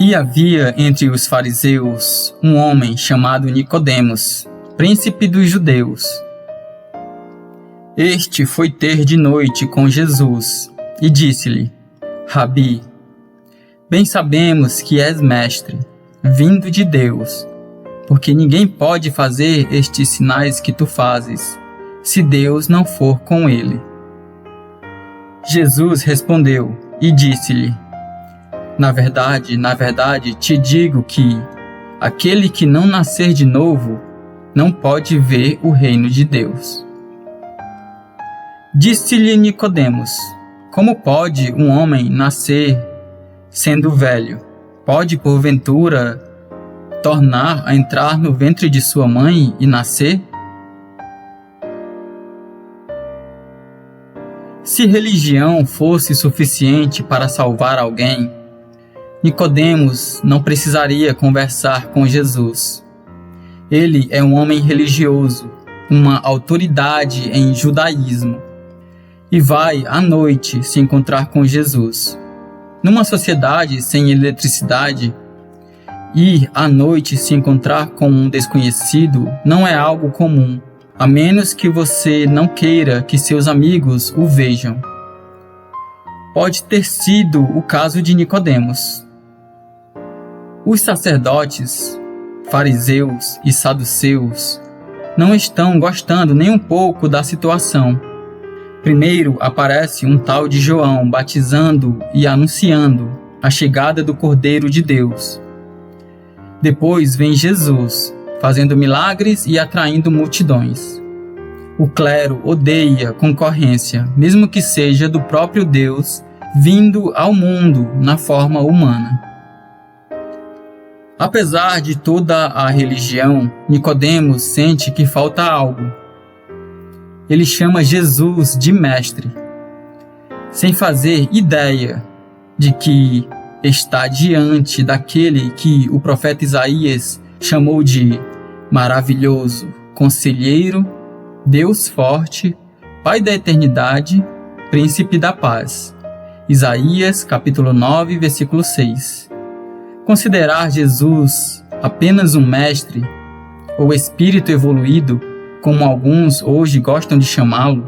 E havia entre os fariseus um homem chamado Nicodemos, príncipe dos judeus. Este foi ter de noite com Jesus e disse-lhe: Rabi, bem sabemos que és mestre, vindo de Deus, porque ninguém pode fazer estes sinais que tu fazes, se Deus não for com ele. Jesus respondeu e disse-lhe: Na verdade, te digo que aquele que não nascer de novo não pode ver o reino de Deus. Disse-lhe Nicodemos: Como pode um homem nascer sendo velho? Pode, porventura, tornar a entrar no ventre de sua mãe e nascer? Se religião fosse suficiente para salvar alguém, Nicodemos não precisaria conversar com Jesus. Ele é um homem religioso, uma autoridade em judaísmo, e vai à noite se encontrar com Jesus. Numa sociedade sem eletricidade, ir à noite se encontrar com um desconhecido não é algo comum, a menos que você não queira que seus amigos o vejam. Pode ter sido o caso de Nicodemos. Os sacerdotes, fariseus e saduceus não estão gostando nem um pouco da situação. Primeiro aparece um tal de João batizando e anunciando a chegada do Cordeiro de Deus. Depois vem Jesus, fazendo milagres e atraindo multidões. O clero odeia concorrência, mesmo que seja do próprio Deus, vindo ao mundo na forma humana. Apesar de toda a religião, Nicodemos sente que falta algo. Ele chama Jesus de mestre, sem fazer ideia de que está diante daquele que o profeta Isaías chamou de maravilhoso, conselheiro, Deus forte, Pai da eternidade, príncipe da paz. Isaías, capítulo 9, versículo 6. Considerar Jesus apenas um mestre, ou espírito evoluído, como alguns hoje gostam de chamá-lo,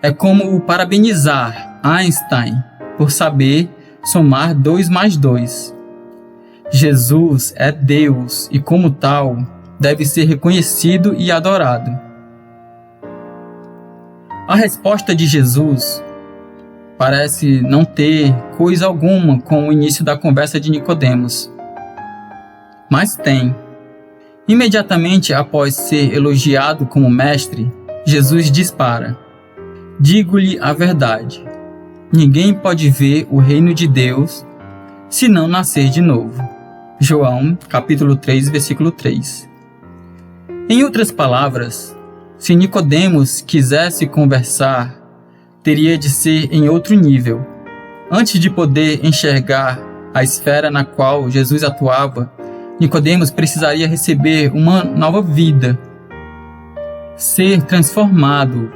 é como o parabenizar Einstein por saber somar 2 mais 2. Jesus é Deus e, como tal, deve ser reconhecido e adorado. A resposta de Jesus parece não ter coisa alguma com o início da conversa de Nicodemos. Mas tem. Imediatamente após ser elogiado como mestre, Jesus dispara: Digo-lhe a verdade. Ninguém pode ver o reino de Deus se não nascer de novo. João, capítulo 3, versículo 3. Em outras palavras, se Nicodemos quisesse conversar, teria de ser em outro nível. Antes de poder enxergar a esfera na qual Jesus atuava, Nicodemos precisaria receber uma nova vida, ser transformado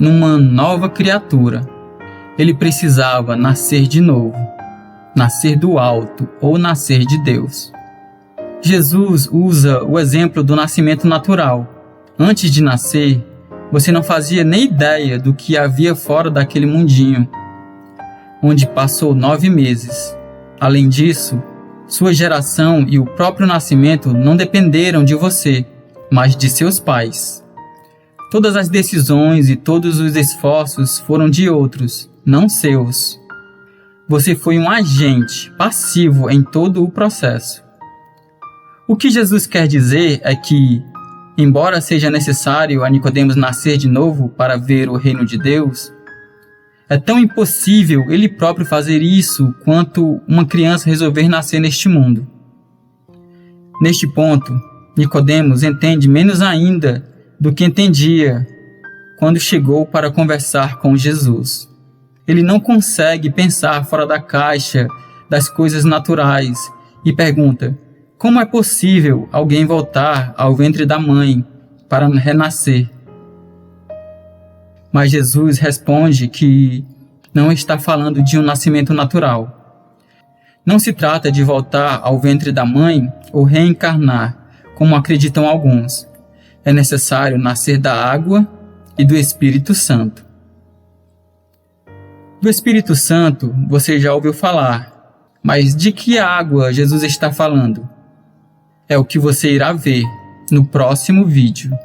numa nova criatura. Ele precisava nascer de novo, nascer do alto ou nascer de Deus. Jesus usa o exemplo do nascimento natural. Antes de nascer, você não fazia nem ideia do que havia fora daquele mundinho, onde passou 9 meses. Além disso, sua geração e o próprio nascimento não dependeram de você, mas de seus pais. Todas as decisões e todos os esforços foram de outros, não seus. Você foi um agente passivo em todo o processo. O que Jesus quer dizer é que, embora seja necessário a Nicodemos nascer de novo para ver o reino de Deus, é tão impossível ele próprio fazer isso quanto uma criança resolver nascer neste mundo. Neste ponto, Nicodemos entende menos ainda do que entendia quando chegou para conversar com Jesus. Ele não consegue pensar fora da caixa das coisas naturais e pergunta: como é possível alguém voltar ao ventre da mãe para renascer? Mas Jesus responde que não está falando de um nascimento natural. Não se trata de voltar ao ventre da mãe ou reencarnar, como acreditam alguns. É necessário nascer da água e do Espírito Santo. Do Espírito Santo você já ouviu falar, mas de que água Jesus está falando? É o que você irá ver no próximo vídeo.